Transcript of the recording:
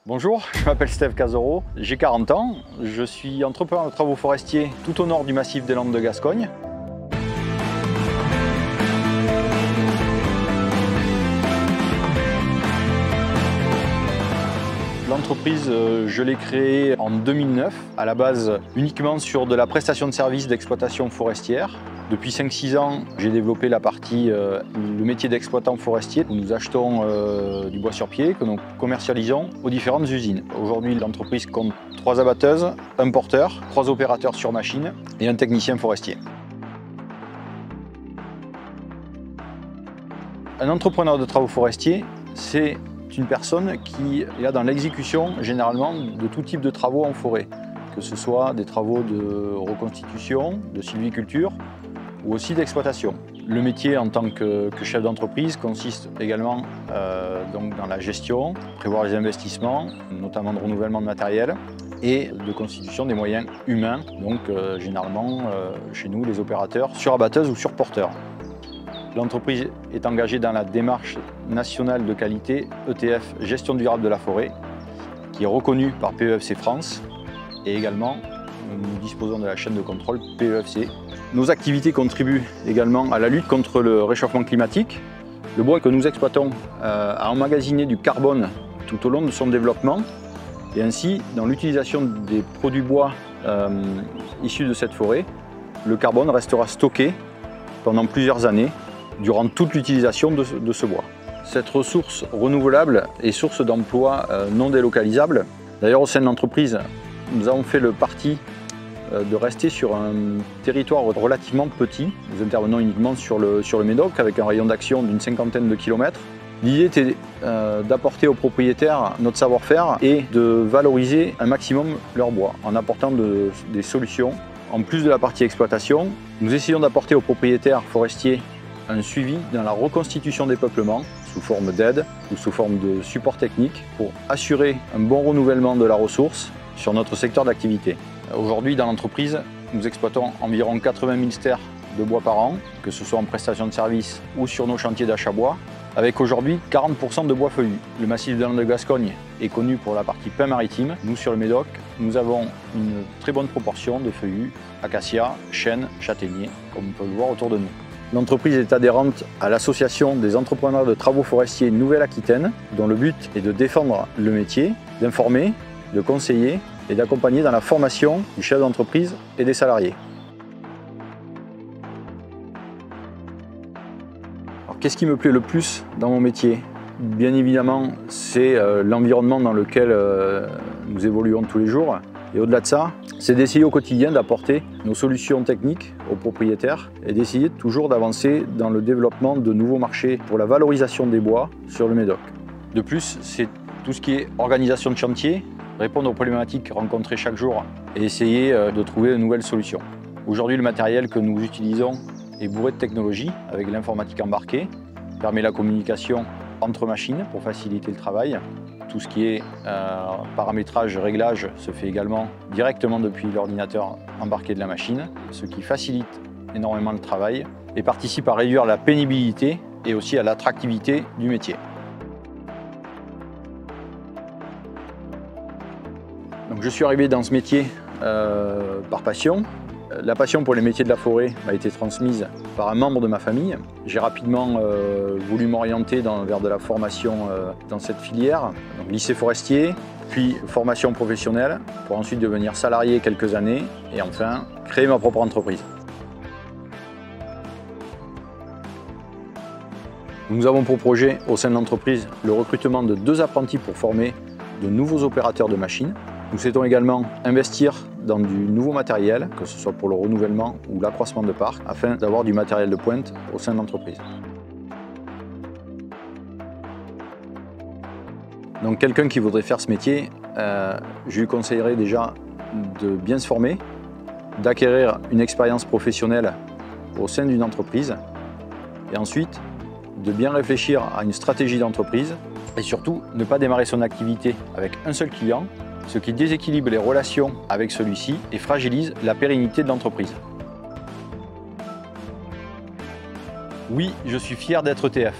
Bonjour, je m'appelle Steve Casoro, j'ai 40 ans, je suis entrepreneur de travaux forestiers tout au nord du massif des Landes de Gascogne. L'entreprise, je l'ai créée en 2009, à la base uniquement sur de la prestation de services d'exploitation forestière. Depuis 5-6 ans, j'ai développé la partie, le métier d'exploitant forestier. Nous achetons du bois sur pied que nous commercialisons aux différentes usines. Aujourd'hui, l'entreprise compte 3 abatteuses, un porteur, 3 opérateurs sur machine et un technicien forestier. Un entrepreneur de travaux forestiers, c'est une personne qui est dans l'exécution généralement de tout type de travaux en forêt, que ce soit des travaux de reconstitution, de sylviculture ou aussi d'exploitation. Le métier en tant que chef d'entreprise consiste également donc dans la gestion, prévoir les investissements, notamment de renouvellement de matériel et de constitution des moyens humains, donc généralement chez nous les opérateurs sur abatteuse ou sur porteur. L'entreprise est engagée dans la démarche nationale de qualité ETF Gestion durable de la forêt, qui est reconnue par PEFC France, et également nous disposons de la chaîne de contrôle PEFC. Nos activités contribuent également à la lutte contre le réchauffement climatique. Le bois que nous exploitons a emmagasiné du carbone tout au long de son développement, et ainsi, dans l'utilisation des produits bois issus de cette forêt, le carbone restera stocké pendant plusieurs années, durant toute l'utilisation de ce bois. Cette ressource renouvelable est source d'emplois non délocalisables. D'ailleurs, au sein de l'entreprise, nous avons fait le parti de rester sur un territoire relativement petit. Nous intervenons uniquement sur le Médoc, avec un rayon d'action d'une 50aine de kilomètres. L'idée était d'apporter aux propriétaires notre savoir-faire et de valoriser un maximum leur bois, en apportant des solutions. En plus de la partie exploitation, nous essayons d'apporter aux propriétaires forestiers un suivi dans la reconstitution des peuplements sous forme d'aide ou sous forme de support technique pour assurer un bon renouvellement de la ressource sur notre secteur d'activité. Aujourd'hui, dans l'entreprise, nous exploitons environ 80 000 stères de bois par an, que ce soit en prestation de service ou sur nos chantiers d'achat bois, avec aujourd'hui 40% de bois feuillu. Le massif des Landes de Gascogne est connu pour la partie pin maritime. Nous, sur le Médoc, nous avons une très bonne proportion de feuillus, acacia, chêne, châtaignier, comme on peut le voir autour de nous. L'entreprise est adhérente à l'Association des entrepreneurs de travaux forestiers Nouvelle-Aquitaine, dont le but est de défendre le métier, d'informer, de conseiller et d'accompagner dans la formation du chef d'entreprise et des salariés. Alors, qu'est-ce qui me plaît le plus dans mon métier? Bien évidemment, c'est l'environnement dans lequel nous évoluons tous les jours. Et au-delà de ça, c'est d'essayer au quotidien d'apporter nos solutions techniques aux propriétaires et d'essayer toujours d'avancer dans le développement de nouveaux marchés pour la valorisation des bois sur le Médoc. De plus, c'est tout ce qui est organisation de chantier, répondre aux problématiques rencontrées chaque jour et essayer de trouver de nouvelles solutions. Aujourd'hui, le matériel que nous utilisons est bourré de technologie avec l'informatique embarquée, permet la communication entre machines pour faciliter le travail. Tout ce qui est paramétrage, réglage se fait également directement depuis l'ordinateur embarqué de la machine, ce qui facilite énormément le travail et participe à réduire la pénibilité et aussi à l'attractivité du métier. Donc, je suis arrivé dans ce métier par passion. La passion pour les métiers de la forêt m'a été transmise par un membre de ma famille. J'ai rapidement voulu m'orienter vers de la formation dans cette filière, donc lycée forestier, puis formation professionnelle, pour ensuite devenir salarié quelques années et enfin créer ma propre entreprise. Nous avons pour projet au sein de l'entreprise le recrutement de 2 apprentis pour former de nouveaux opérateurs de machines. Nous souhaitons également investir dans du nouveau matériel, que ce soit pour le renouvellement ou l'accroissement de parc, afin d'avoir du matériel de pointe au sein de l'entreprise. Donc quelqu'un qui voudrait faire ce métier, je lui conseillerais déjà de bien se former, d'acquérir une expérience professionnelle au sein d'une entreprise et ensuite de bien réfléchir à une stratégie d'entreprise et surtout ne pas démarrer son activité avec un seul client, ce qui déséquilibre les relations avec celui-ci et fragilise la pérennité de l'entreprise. Oui, je suis fier d'être ETF.